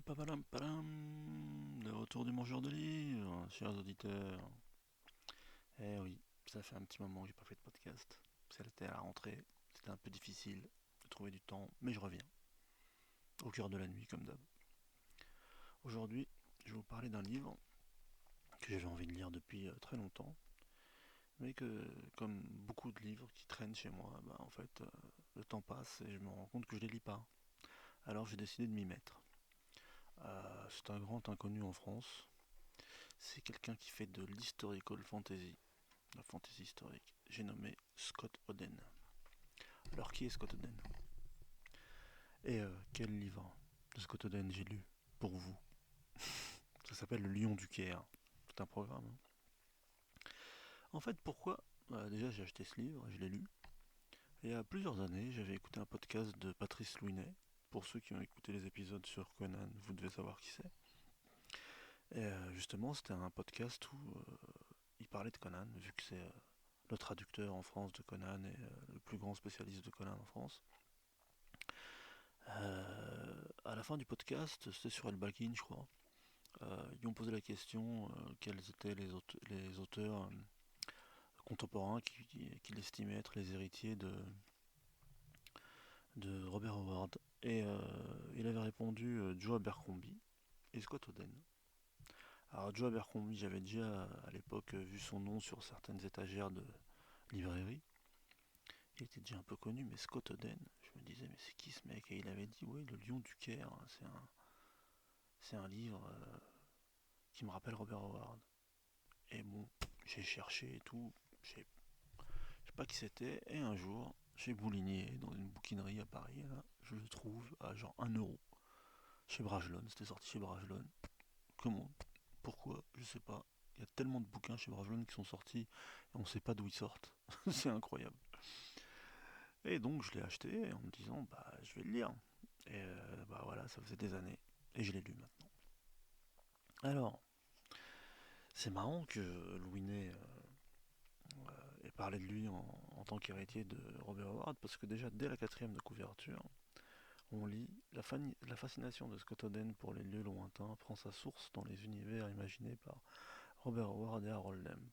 Papalam, palam, de retour du mangeur de livres, chers auditeurs. Eh oui, ça fait un petit moment que j'ai pas fait de podcast. C'était à la rentrée, c'était un peu difficile de trouver du temps, mais je reviens, au cœur de la nuit comme d'hab. Aujourd'hui, je vais vous parler d'un livre que j'avais envie de lire depuis très longtemps, mais que, comme beaucoup de livres qui traînent chez moi, en fait, le temps passe et je me rends compte que je les lis pas. Alors j'ai décidé de m'y mettre. C'est un grand inconnu en France. C'est quelqu'un qui fait de l'historical fantasy, la fantasy historique. J'ai nommé Scott Oden. Alors qui est Scott Oden? Et quel livre de Scott Oden j'ai lu pour vous? Ça s'appelle Le Lion du Caire. C'est un programme, hein. En fait, pourquoi? Déjà, j'ai acheté ce livre, je l'ai lu. Et il y a plusieurs années, j'avais écouté un podcast de Patrice Louinet. Pour ceux qui ont écouté les épisodes sur Conan, vous devez savoir qui c'est. Et justement, c'était un podcast où il parlait de Conan, vu que c'est le traducteur en France de Conan et le plus grand spécialiste de Conan en France. À la fin du podcast, c'était sur El Bakin, je crois. Ils ont posé la question quels étaient les auteurs contemporains qu'il estimait être les héritiers de Robert Howard. Et il avait répondu Joe Abercrombie et Scott Oden. Alors Joe Abercrombie, j'avais déjà à l'époque vu son nom sur certaines étagères de librairie. Il était déjà un peu connu, mais Scott Oden, je me disais mais c'est qui ce mec? Et il avait dit oui, Le Lion du Caire, hein, c'est un livre qui me rappelle Robert Howard. Et bon, j'ai cherché et tout, je sais pas qui c'était, et un jour, j'ai bouliné dans une bouquinerie à Paris, là, je le trouve à genre 1 euro, chez Bragelonne, c'était sorti chez Bragelonne. Comment? Pourquoi? Je sais pas. Il y a tellement de bouquins chez Bragelonne qui sont sortis, et on sait pas d'où ils sortent. C'est incroyable. Et donc je l'ai acheté en me disant, bah je vais le lire. Et bah voilà, ça faisait des années, et je l'ai lu maintenant. Alors, c'est marrant que Louinet ait parlé de lui en tant qu'héritier de Robert Howard, parce que déjà dès la quatrième de couverture, on lit la fascination de Scott Oden pour les lieux lointains prend sa source dans les univers imaginés par Robert Howard et Harold Lamb.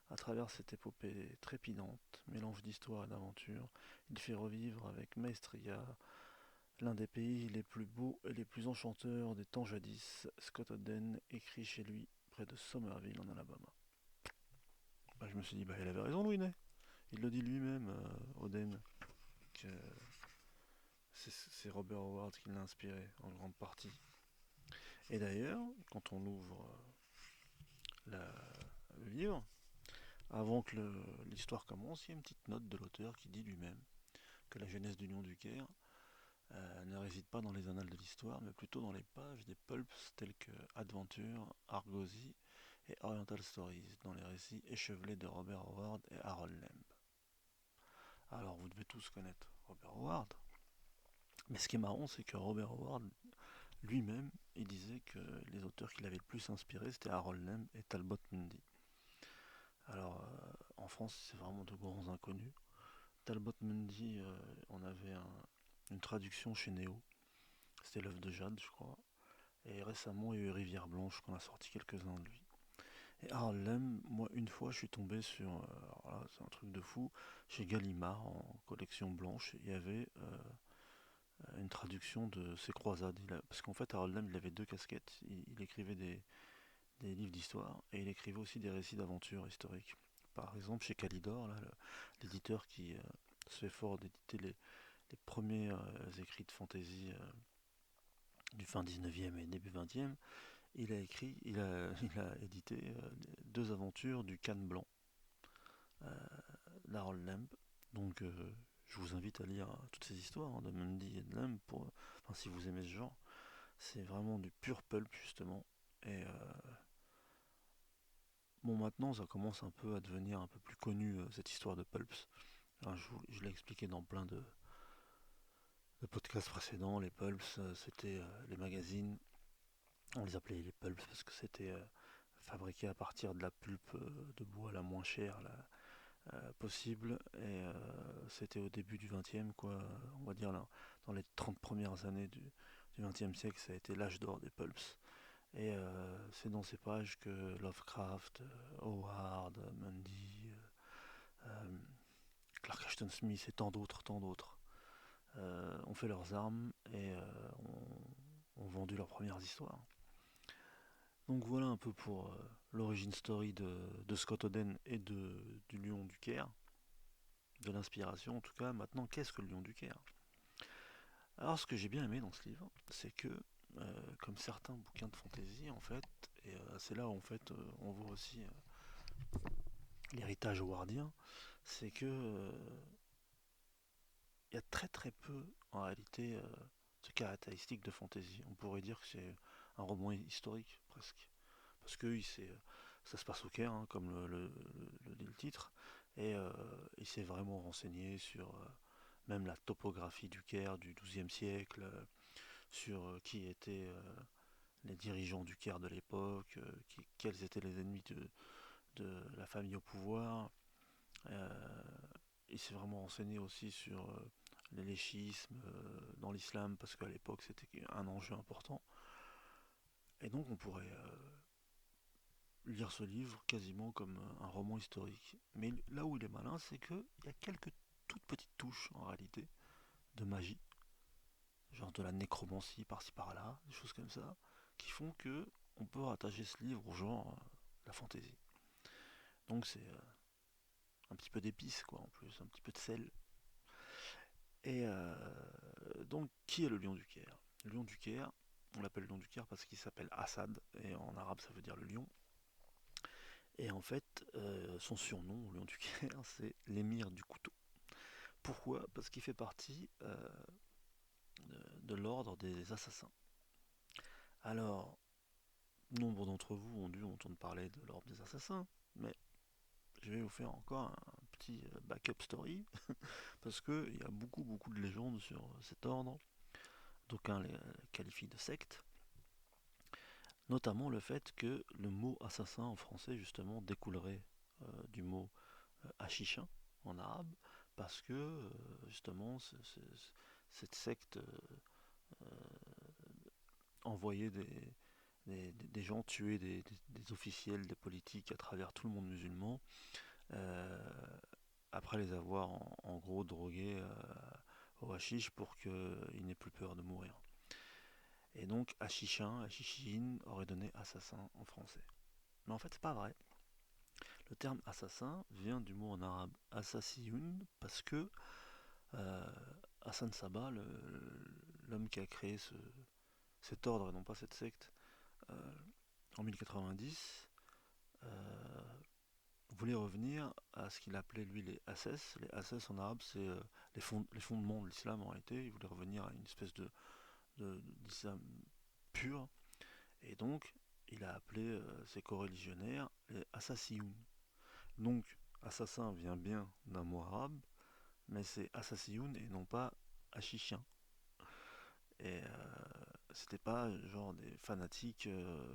À travers cette épopée trépidante, mélange d'histoire et d'aventure, il fait revivre avec maestria l'un des pays les plus beaux et les plus enchanteurs des temps jadis. Scott Oden écrit chez lui, près de Somerville en Alabama. Bah, je me suis dit, bah il avait raison Louis. Il le dit lui-même, Oden, que c'est Robert Howard qui l'a inspiré en grande partie. Et d'ailleurs, quand on ouvre le livre, avant que l'histoire commence, il y a une petite note de l'auteur qui dit lui-même que la jeunesse du Lion du Caire ne réside pas dans les annales de l'histoire, mais plutôt dans les pages des pulps tels que Adventure, Argosy et Oriental Stories, dans les récits échevelés de Robert Howard et Harold Lamb. Alors vous devez tous connaître Robert Howard, mais ce qui est marrant, c'est que Robert Howard lui-même, il disait que les auteurs qui l'avaient le plus inspiré, c'était Harold Lamb et Talbot Mundy. Alors, en France, c'est vraiment de grands inconnus. Talbot Mundy, on avait une traduction chez Néo. C'était l'œuvre de Jade, je crois. Et récemment, il y a eu Rivière Blanche, qu'on a sorti quelques-uns de lui. Et Harold Lamb, moi, une fois, je suis tombé sur. Alors là, c'est un truc de fou. Chez Gallimard, en collection blanche, il y avait une traduction de ses croisades. Parce qu'en fait, Harold Lamb, il avait deux casquettes. Il écrivait des livres d'histoire et il écrivait aussi des récits d'aventure historiques. Par exemple, chez Calidor, là, l'éditeur qui se fait fort d'éditer les premiers écrits de fantasy du fin 19e et début 20e, il a édité deux aventures du Canne Blanc d'Harold Lamb. Donc je vous invite à lire toutes ces histoires de Mundy et de Lamb enfin, si vous aimez ce genre. C'est vraiment du pur pulp justement. Et bon, maintenant, ça commence un peu à devenir un peu plus connu, cette histoire de Pulps. Alors, je l'ai expliqué dans plein de podcasts précédents. Les Pulps, c'était les magazines. On les appelait les Pulps parce que c'était fabriqué à partir de la pulpe de bois la moins chère possible. Et c'était au début du 20e, quoi, on va dire là, dans les 30 premières années du XXe siècle, ça a été l'âge d'or des pulps. Et c'est dans ces pages que Lovecraft, Howard, Mundy, euh, Clark Ashton Smith et tant d'autres ont fait leurs armes et ont vendu leurs premières histoires. Donc voilà un peu pour l'origine story de Scott Oden et du Lion du Caire, de l'inspiration en tout cas. Maintenant, qu'est-ce que le Lion du Caire? Alors ce que j'ai bien aimé dans ce livre, c'est que comme certains bouquins de fantasy en fait, et c'est là où en fait on voit aussi l'héritage howardien, c'est que il y a très très peu en réalité de caractéristiques de fantasy. On pourrait dire que c'est un roman historique presque. Parce que ça se passe au Caire, hein, comme le dit le titre, et il s'est vraiment renseigné sur même la topographie du Caire du XIIe siècle, sur qui étaient les dirigeants du Caire de l'époque, quels étaient les ennemis de la famille au pouvoir. Euh, il s'est vraiment renseigné aussi sur l'éléchisme dans l'islam, parce qu'à l'époque c'était un enjeu important. Et donc on pourrait lire ce livre quasiment comme un roman historique. Mais là où il est malin, c'est qu'il y a quelques toutes petites touches en réalité de magie, genre de la nécromancie par-ci par-là, des choses comme ça, qui font que on peut rattacher ce livre au genre la fantaisie. Donc c'est un petit peu d'épices quoi en plus, un petit peu de sel. Et donc qui est le lion du Caire? Le lion du Caire, on l'appelle le lion du Caire parce qu'il s'appelle Assad, et en arabe ça veut dire le lion. Et en fait, son surnom, le lion du Caire, c'est l'émir du couteau. Pourquoi? Parce qu'il fait partie de l'ordre des assassins. Alors, nombre d'entre vous ont dû entendre parler de l'ordre des assassins, mais je vais vous faire encore un petit backup story, parce qu'il y a beaucoup de légendes sur cet ordre. D'aucuns les qualifient de secte, notamment le fait que le mot assassin en français justement découlerait du mot hachichin en arabe, parce que justement cette secte envoyait des gens tuer des officiels, des politiques à travers tout le monde musulman, euh, après les avoir en gros drogués au hashish pour qu'ils n'aient plus peur de mourir. Et donc hachichin, hachichine aurait donné assassin en français. Mais en fait c'est pas vrai. Le terme assassin vient du mot en arabe assassiyun, parce que euh, Hassan Sabah, l'homme qui a créé cet ordre et non pas cette secte, euh, en 1090, euh, voulait revenir à ce qu'il appelait lui les asses. Les asses en arabe, c'est les fondements de l'islam en réalité. Il voulait revenir à une espèce d'islam pur. Et donc, il a appelé ses coreligionnaires les assassiyun. Donc, assassin vient bien d'un mot arabe, mais c'est assassiyun et non pas hachichien. Et c'était pas genre des fanatiques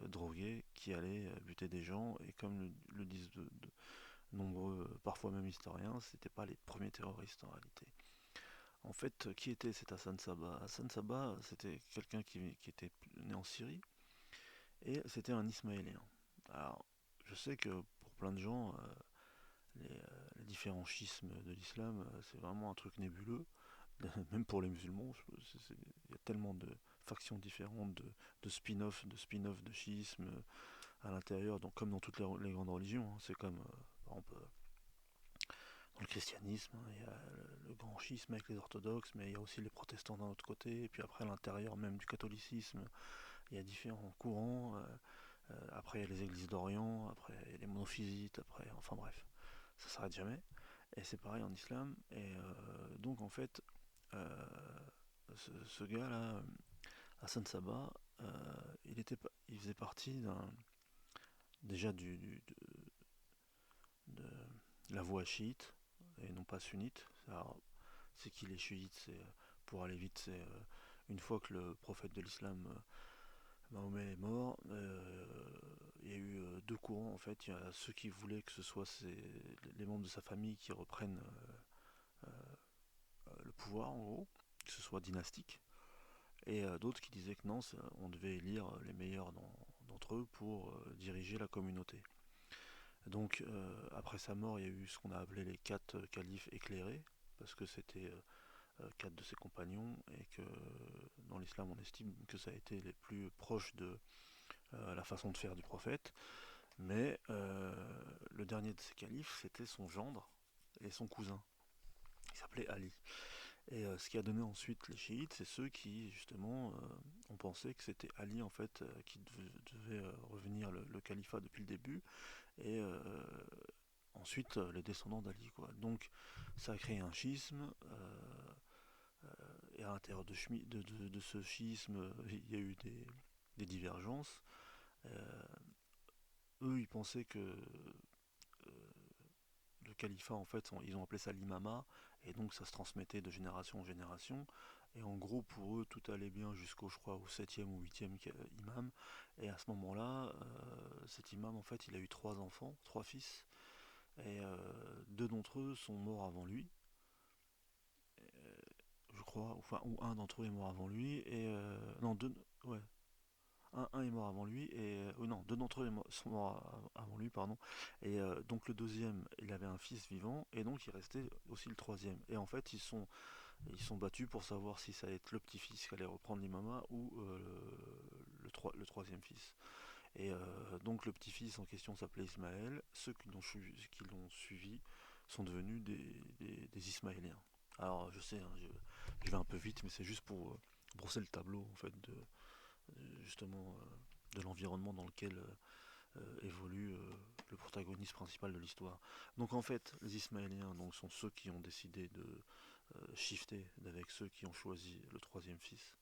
drogués qui allaient buter des gens, et comme le disent de nombreux, parfois même historiens, c'était pas les premiers terroristes en réalité. En fait, qui était cet Hassan Sabah? Hassan Sabah, c'était quelqu'un qui était né en Syrie, et c'était un ismaélien. Alors, je sais que pour plein de gens, les différents schismes de l'islam, c'est vraiment un truc nébuleux, même pour les musulmans. Il y a tellement de factions différentes, de spin-off, de schismes à l'intérieur, donc comme dans toutes les grandes religions. Hein. C'est comme, par exemple, dans le christianisme, hein, il y a le grand schisme avec les orthodoxes, mais il y a aussi les protestants d'un autre côté, et puis après à l'intérieur même du catholicisme, il y a différents courants. Après il y a les églises d'Orient, après il y a les monophysites, après, enfin bref, ça s'arrête jamais. Et c'est pareil en islam. Et donc en fait, euh, ce gars-là, Hassan Sabah, il faisait partie déjà de la voie chiite et non pas sunnite. Alors, c'est qui les chiites? Pour aller vite, c'est une fois que le prophète de l'islam, Mahomet, est mort, il y a eu deux courants en fait. Il y a ceux qui voulaient que ce soit les membres de sa famille qui reprennent le pouvoir en gros, que ce soit dynastique. et d'autres qui disaient que non, on devait élire les meilleurs d'entre eux pour diriger la communauté. Donc après sa mort, il y a eu ce qu'on a appelé les quatre califes éclairés, parce que c'était quatre de ses compagnons, et que dans l'islam on estime que ça a été les plus proches de la façon de faire du prophète. Mais le dernier de ces califes, c'était son gendre et son cousin. Il s'appelait Ali. Et ce qui a donné ensuite les chiites, c'est ceux qui justement ont pensé que c'était Ali en fait qui devait revenir le califat depuis le début, et ensuite les descendants d'Ali, quoi. Donc ça a créé un schisme, et à l'intérieur de ce schisme, il y a eu des divergences. Euh, Eux, ils pensaient que le califat, en fait, ils ont appelé ça l'imama, et donc ça se transmettait de génération en génération. Et en gros, pour eux, tout allait bien jusqu'au, je crois, au septième ou huitième imam. Et à ce moment-là, cet imam, en fait, il a eu trois enfants, trois fils, et deux d'entre eux sont morts avant lui, je crois, enfin, ou un d'entre eux est mort avant lui, et non, deux, ouais, un est mort avant lui, et non, deux d'entre eux sont morts avant lui, pardon. Et donc le deuxième, il avait un fils vivant, et donc il restait aussi le troisième. Et en fait, ils sont battus pour savoir si ça allait être le petit-fils qui allait reprendre l'imama ou le troisième fils. Et donc le petit-fils en question s'appelait Ismaël. Ceux qui l'ont suivi sont devenus des Ismaéliens. Alors je sais, hein, je vais un peu vite, mais c'est juste pour brosser le tableau en fait justement de l'environnement dans lequel évolue le protagoniste principal de l'histoire. Donc en fait, les Ismaéliens donc, sont ceux qui ont décidé de shifter avec ceux qui ont choisi le troisième fils.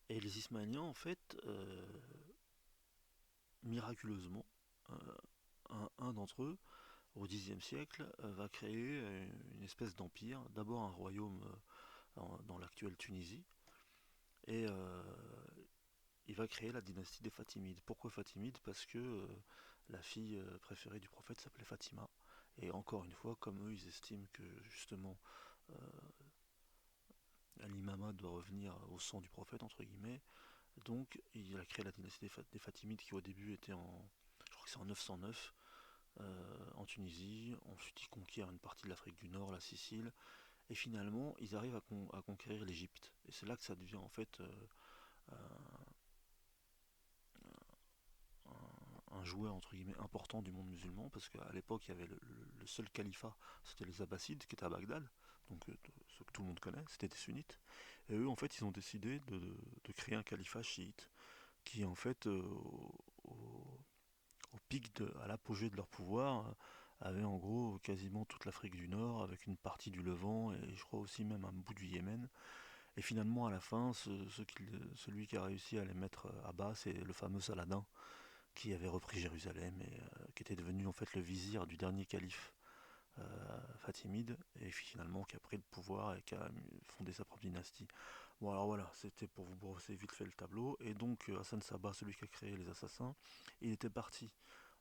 Et les Ismaéliens, en fait, miraculeusement, euh, un d'entre eux, au Xe siècle, va créer une espèce d'empire, d'abord un royaume dans l'actuelle Tunisie, et il va créer la dynastie des Fatimides. Pourquoi Fatimides? Parce que la fille préférée du prophète s'appelait Fatima. Et encore une fois, comme eux, ils estiment que justement l'imama doit revenir au sang du prophète, entre guillemets, donc il a créé la dynastie des Fatimides qui au début était je crois que c'est en 909, en Tunisie. Ensuite, ils conquièrent une partie de l'Afrique du Nord, la Sicile, et finalement, ils arrivent à conquérir l'Égypte. Et c'est là que ça devient en fait un joueur entre guillemets important du monde musulman, parce qu'à l'époque il y avait le seul califat, c'était les Abbassides qui étaient à Bagdad, donc ceux que tout le monde connaît, c'était des sunnites. Et eux en fait ils ont décidé de créer un califat chiite qui en fait au, au pic à l'apogée de leur pouvoir avait en gros quasiment toute l'Afrique du Nord avec une partie du Levant et je crois aussi même un bout du Yémen. Et finalement à la fin celui qui a réussi à les mettre à bas, c'est le fameux Saladin qui avait repris Jérusalem et qui était devenu en fait le vizir du dernier calife fatimide, et finalement qui a pris le pouvoir et qui a fondé sa propre dynastie. Bon alors voilà, c'était pour vous brosser vite fait le tableau. Et donc Hassan Sabah, celui qui a créé les assassins, il était parti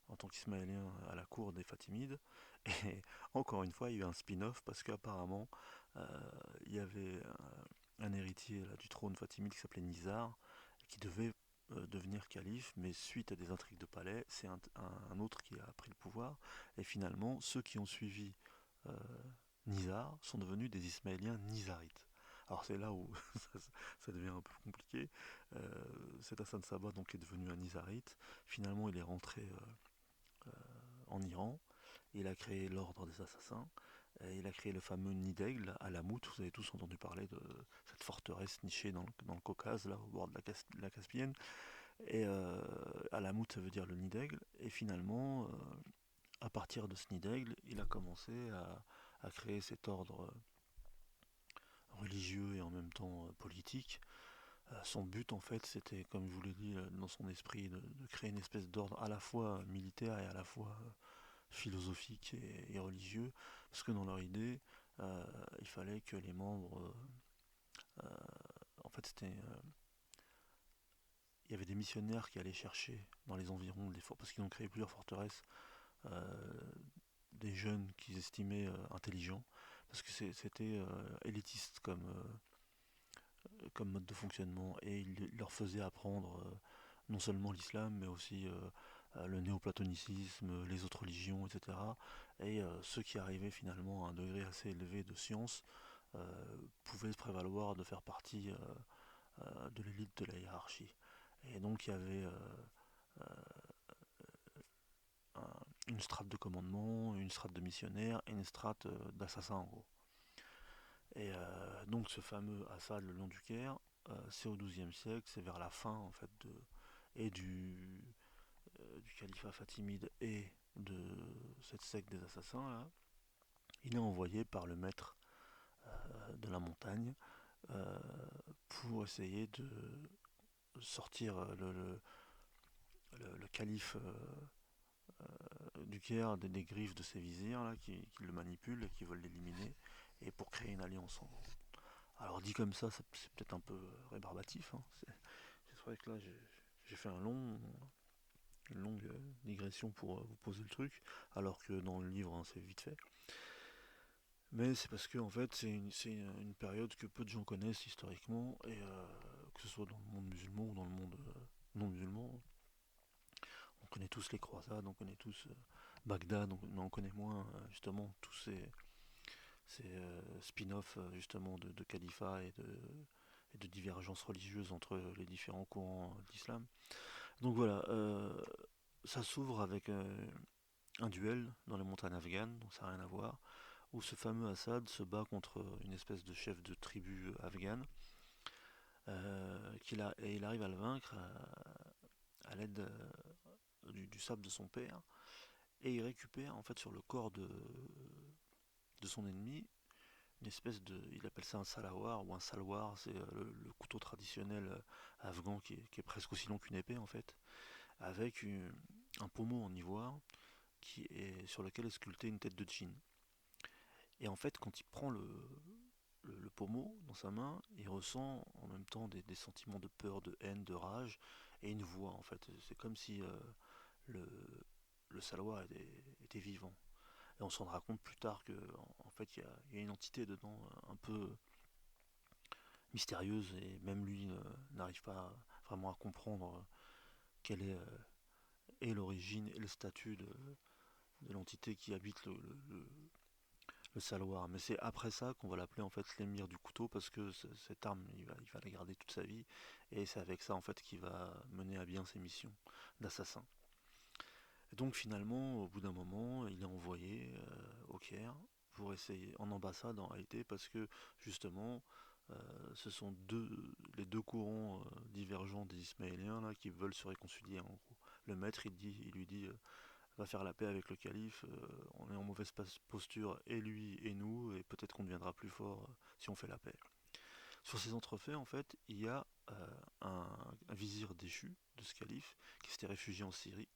en tant qu'ismaélien à la cour des Fatimides. Et encore une fois, il y a eu un spin-off parce qu'apparemment, euh, il y avait un héritier là, du trône fatimide qui s'appelait Nizar, qui devait devenir calife, mais suite à des intrigues de palais, c'est un autre qui a pris le pouvoir. Et finalement, ceux qui ont suivi euh, Nizar sont devenus des Ismaéliens nizarites. Alors c'est là où ça devient un peu compliqué. Cet Hassan Sabah donc est devenu un nizarite. Finalement, il est rentré en Iran. Il a créé l'ordre des assassins. Et il a créé le fameux nid d'aigle à Lamout. Vous avez tous entendu parler de cette forteresse nichée dans le Caucase, là, au bord de la Caspienne. Et Alamut, ça veut dire le nid d'aigle. Et finalement, à partir de ce nid d'aigle, il a commencé à créer cet ordre religieux et en même temps politique. Son but, en fait, c'était, comme je vous l'ai dit, dans son esprit, de créer une espèce d'ordre à la fois militaire et à la fois philosophique et religieux. Parce que dans leur idée, il fallait que les membres. En fait, il y avait des missionnaires qui allaient chercher dans les environs des forts, parce qu'ils ont créé plusieurs forteresses, euh, des jeunes qu'ils estimaient intelligents, parce que c'était élitiste comme mode de fonctionnement, et il leur faisait apprendre non seulement l'islam, mais aussi le néoplatonisme, les autres religions, etc. Et ceux qui arrivaient finalement à un degré assez élevé de science pouvaient se prévaloir de faire partie de l'élite de la hiérarchie. Et donc il y avait une strate de commandement, une strate de missionnaire et une strate d'assassins en gros. Et donc ce fameux Assad le long du Caire, c'est au XIIe siècle, c'est vers la fin en fait et du califat fatimide et de cette secte des assassins là. Il est envoyé par le maître de la montagne euh, pour essayer de sortir le calife du Caire des griffes de ses vizirs là, qui le manipulent et qui veulent l'éliminer, et pour créer une alliance en gros. Alors dit comme ça, c'est peut-être un peu rébarbatif. Hein. C'est vrai que là, j'ai fait une longue digression pour vous poser le truc, alors que dans le livre, hein, c'est vite fait. Mais c'est parce que en fait, c'est une période que peu de gens connaissent historiquement, et que ce soit dans le monde musulman ou dans le monde non musulman. On connaît tous les croisades, on connaît tous Bagdad, mais on connaît moins justement tous ces spin-offs justement de califat et de divergences religieuses entre les différents courants d'islam. Donc voilà, ça s'ouvre avec un duel dans les montagnes afghanes, donc ça n'a rien à voir, où ce fameux Assad se bat contre une espèce de chef de tribu afghane, et il arrive à le vaincre à l'aide du sable de son père, et il récupère en fait sur le corps de son ennemi une espèce de, il appelle ça un salawar ou un salwar, c'est le couteau traditionnel afghan qui est presque aussi long qu'une épée en fait, avec un pommeau en ivoire sur lequel est sculptée une tête de djinn. Et en fait, quand il prend le pommeau dans sa main, il ressent en même temps des sentiments de peur, de haine, de rage, et une voix en fait. C'est comme si le, le salwar était vivant. Et on s'en rendra compte plus tard que en fait il y a une entité dedans un peu mystérieuse, et même lui n'arrive pas vraiment à comprendre quelle est l'origine et le statut de l'entité qui habite le saloir. Mais c'est après ça qu'on va l'appeler en fait l'émir du couteau, parce que cette arme il va la garder toute sa vie, et c'est avec ça en fait qu'il va mener à bien ses missions d'assassin. Et donc finalement, au bout d'un moment, il est envoyé au Caire pour essayer, en ambassade en réalité, parce que justement, ce sont les deux courants divergents des Ismaéliens là, qui veulent se réconcilier en gros. Le maître, il lui dit, va faire la paix avec le calife, on est en mauvaise posture, et lui et nous, et peut-être qu'on deviendra plus fort si on fait la paix. Sur ces entrefaits, en fait, il y a un vizir déchu de ce calife qui s'était réfugié en Syrie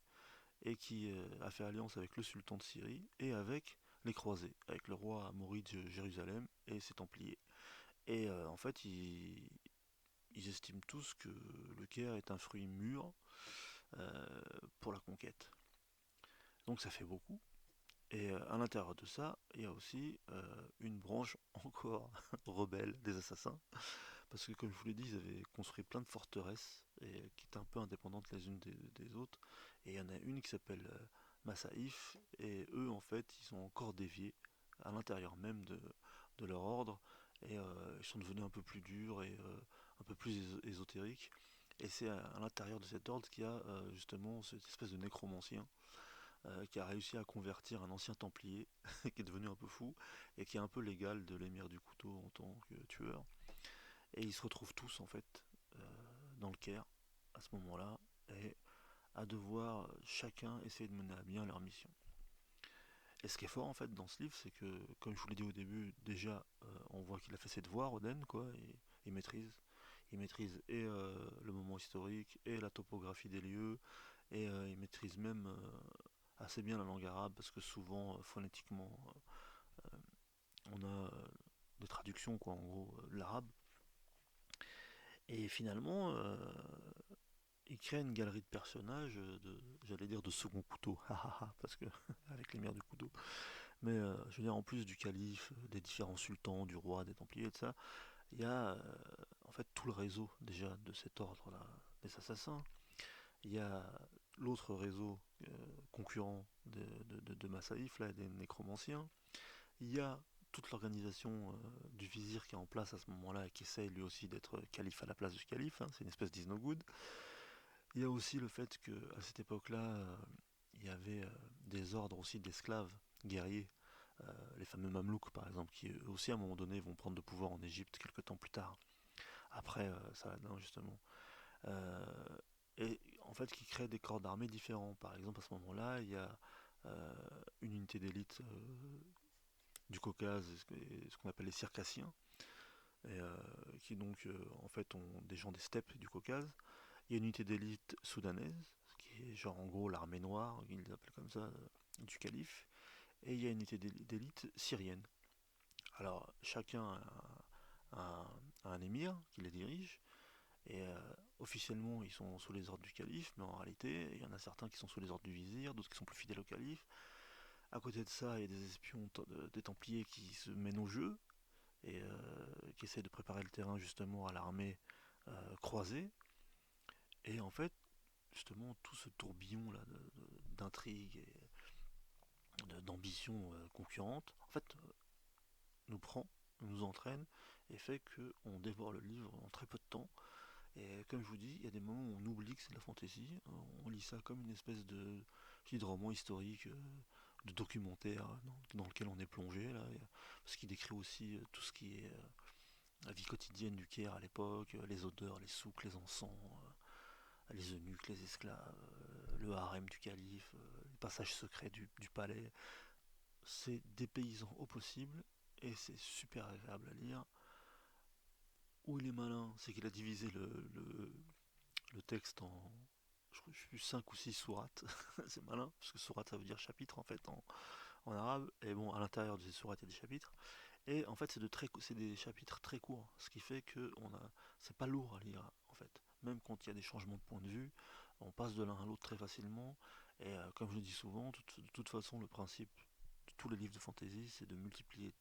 et qui a fait alliance avec le sultan de Syrie et avec les croisés, avec le roi Amaury de Jérusalem et ses Templiers. Et en fait, ils estiment tous que le Caire est un fruit mûr pour la conquête. Donc ça fait beaucoup. Et à l'intérieur de ça, il y a aussi une branche encore rebelle des assassins. Parce que comme je vous l'ai dit, ils avaient construit plein de forteresses qui étaient un peu indépendantes les unes des autres. Et il y en a une qui s'appelle Massaïf. Et eux, en fait, ils sont encore déviés à l'intérieur même de leur ordre. Et ils sont devenus un peu plus durs et un peu plus ésotériques. Et c'est à l'intérieur de cet ordre qu'il y a justement cette espèce de nécromancien qui a réussi à convertir un ancien templier qui est devenu un peu fou et qui est un peu l'égal de l'émir du couteau en tant que tueur. Et ils se retrouvent tous en fait dans le Caire à ce moment-là, et à devoir chacun essayer de mener à bien leur mission. Et ce qui est fort en fait dans ce livre, c'est que, comme je vous l'ai dit au début, déjà on voit qu'il a fait ses devoirs, Oden, quoi, et il maîtrise. Il maîtrise et le moment historique, et la topographie des lieux, et il maîtrise même assez bien la langue arabe, parce que souvent, phonétiquement, on a des traductions, quoi, en gros, de l'arabe. Et finalement, il crée une galerie de personnages, j'allais dire de second couteau, parce que avec les mères du couteau. Mais je veux dire, en plus du calife, des différents sultans, du roi, des templiers, et de ça, il y a en fait tout le réseau déjà de cet ordre-là des assassins. Il y a l'autre réseau concurrent de Massaïf, là, des nécromanciens. Il y a toute l'organisation du vizir qui est en place à ce moment-là et qui essaye lui aussi d'être calife à la place du calife, hein, c'est une espèce d'Isno Good. Il y a aussi le fait qu'à cette époque-là, il y avait des ordres aussi d'esclaves guerriers, les fameux Mamelouks par exemple, qui eux aussi à un moment donné vont prendre le pouvoir en Égypte quelques temps plus tard, après Saladin justement. Euh, et en fait qui créent des corps d'armée différents. Par exemple à ce moment-là, il y a euh, une unité d'élite du Caucase, ce qu'on appelle les Circassiens, et, qui donc en fait ont des gens des steppes du Caucase. Il y a une unité d'élite soudanaise, qui est genre en gros l'armée noire, ils l'appellent comme ça, du calife. Et il y a une unité d'élite syrienne. Alors chacun a un émir qui les dirige, et officiellement ils sont sous les ordres du calife, mais en réalité il y en a certains qui sont sous les ordres du vizir, d'autres qui sont plus fidèles au calife. À côté de ça, il y a des espions des Templiers qui se mènent au jeu et qui essaient de préparer le terrain justement à l'armée croisée. Et en fait, justement, tout ce tourbillon là d'intrigues et d'ambitions concurrentes, en fait, nous prend, nous entraîne et fait qu'on dévore le livre en très peu de temps. Et comme je vous dis, il y a des moments où on oublie que c'est de la fantaisie. On lit ça comme une espèce de roman historique, de documentaire dans lequel on est plongé. Là, parce qu'il décrit aussi tout ce qui est la vie quotidienne du Caire à l'époque, les odeurs, les souks, les encens, les eunuques, les esclaves, le harem du calife, les passages secrets du palais. C'est dépaysant au possible et c'est super agréable à lire. Où il est malin, c'est qu'il a divisé le texte en, je crois, je sais plus, 5 ou 6 sourates. C'est malin, parce que sourate ça veut dire chapitre en fait en arabe. Et bon, à l'intérieur de ces sourates il y a des chapitres. Et en fait, c'est des chapitres très courts, ce qui fait que c'est pas lourd à lire en fait. Même quand il y a des changements de point de vue, on passe de l'un à l'autre très facilement. Et comme je le dis souvent, de toute façon, le principe de tous les livres de fantasy, c'est de multiplier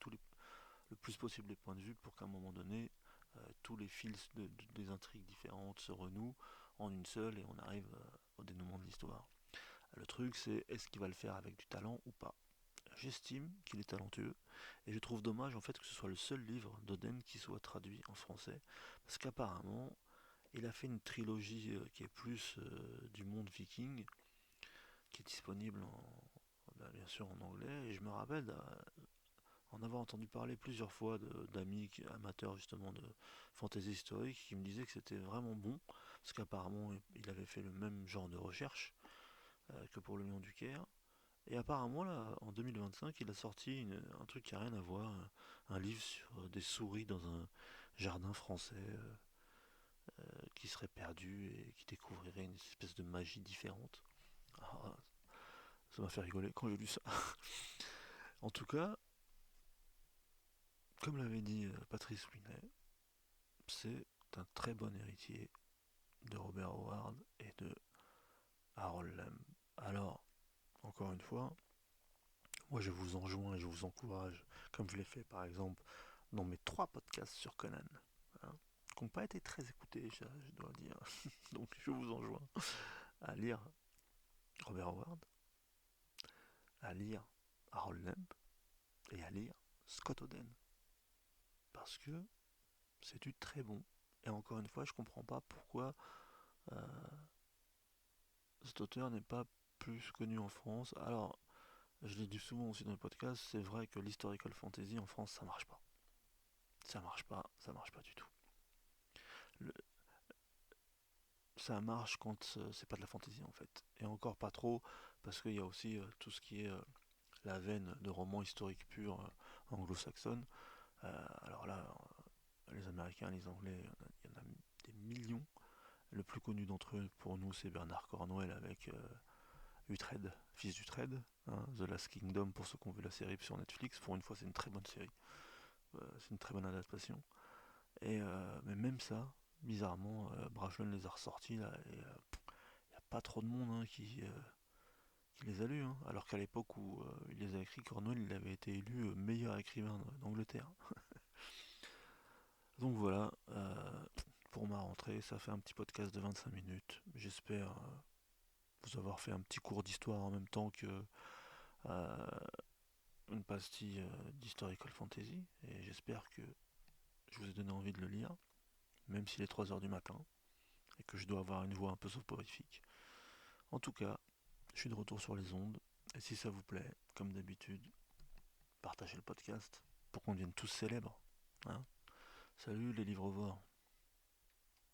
le plus possible les points de vue pour qu'à un moment donné, tous les fils des intrigues différentes se renouent en une seule et on arrive au dénouement de l'histoire. Le truc, c'est est-ce qu'il va le faire avec du talent ou pas. J'estime qu'il est talentueux et je trouve dommage en fait que ce soit le seul livre d'Oden qui soit traduit en français parce qu'apparemment il a fait une trilogie qui est plus du monde viking qui est disponible bien sûr en anglais et je me rappelle en avoir entendu parler plusieurs fois d'amis amateurs justement de fantasy historique qui me disaient que c'était vraiment bon parce qu'apparemment il avait fait le même genre de recherche que pour le Lion du Caire. Et apparemment, là, en 2025, il a sorti un truc qui n'a rien à voir, un livre sur des souris dans un jardin français qui serait perdu et qui découvrirait une espèce de magie différente. Ah, ça m'a fait rigoler quand j'ai lu ça. En tout cas, comme l'avait dit Patrice Louinet, c'est un très bon héritier de Robert Howard et de Harold Lamb. Alors, encore une fois, moi je vous enjoins et je vous encourage, comme je l'ai fait par exemple dans mes 3 podcasts sur Conan, hein, qui n'ont pas été très écoutés, je dois dire. Donc je vous enjoins à lire Robert Howard, à lire Harold Lamb et à lire Scott Oden. Parce que c'est du très bon. Et encore une fois, je comprends pas pourquoi euh, cet auteur n'est pas plus connu en France. Alors, je l'ai dit souvent aussi dans le podcast, c'est vrai que l'historical fantasy en France, ça marche pas. Ça marche pas du tout. Le- Ça marche quand c'est pas de la fantasy en fait. Et encore pas trop, parce qu'il y a aussi tout ce qui est la veine de roman historique pur anglo-saxonne. Alors là, les Américains, les Anglais, il y en a des millions. Le plus connu d'entre eux pour nous, c'est Bernard Cornwell avec Uhtred, fils d'Uhtred, hein, The Last Kingdom pour ceux qui ont vu la série sur Netflix. Pour une fois, c'est une très bonne série. C'est une très bonne adaptation. Mais même ça, bizarrement, Brajlon les a ressortis là, et il n'y a pas trop de monde hein, qui les a lus. Hein. Alors qu'à l'époque où il les a écrits, Cornwell il avait été élu meilleur écrivain d'Angleterre. Donc voilà, pour ma rentrée, ça fait un petit podcast de 25 minutes. J'espère vous avoir fait un petit cours d'histoire en même temps que euh, une pastille d'Historical Fantasy. Et j'espère que je vous ai donné envie de le lire, même s'il est 3 heures du matin et que je dois avoir une voix un peu soporifique. En tout cas, je suis de retour sur les ondes. Et si ça vous plaît, comme d'habitude, partagez le podcast pour qu'on devienne tous célèbres. Hein. Salut les livres-voir.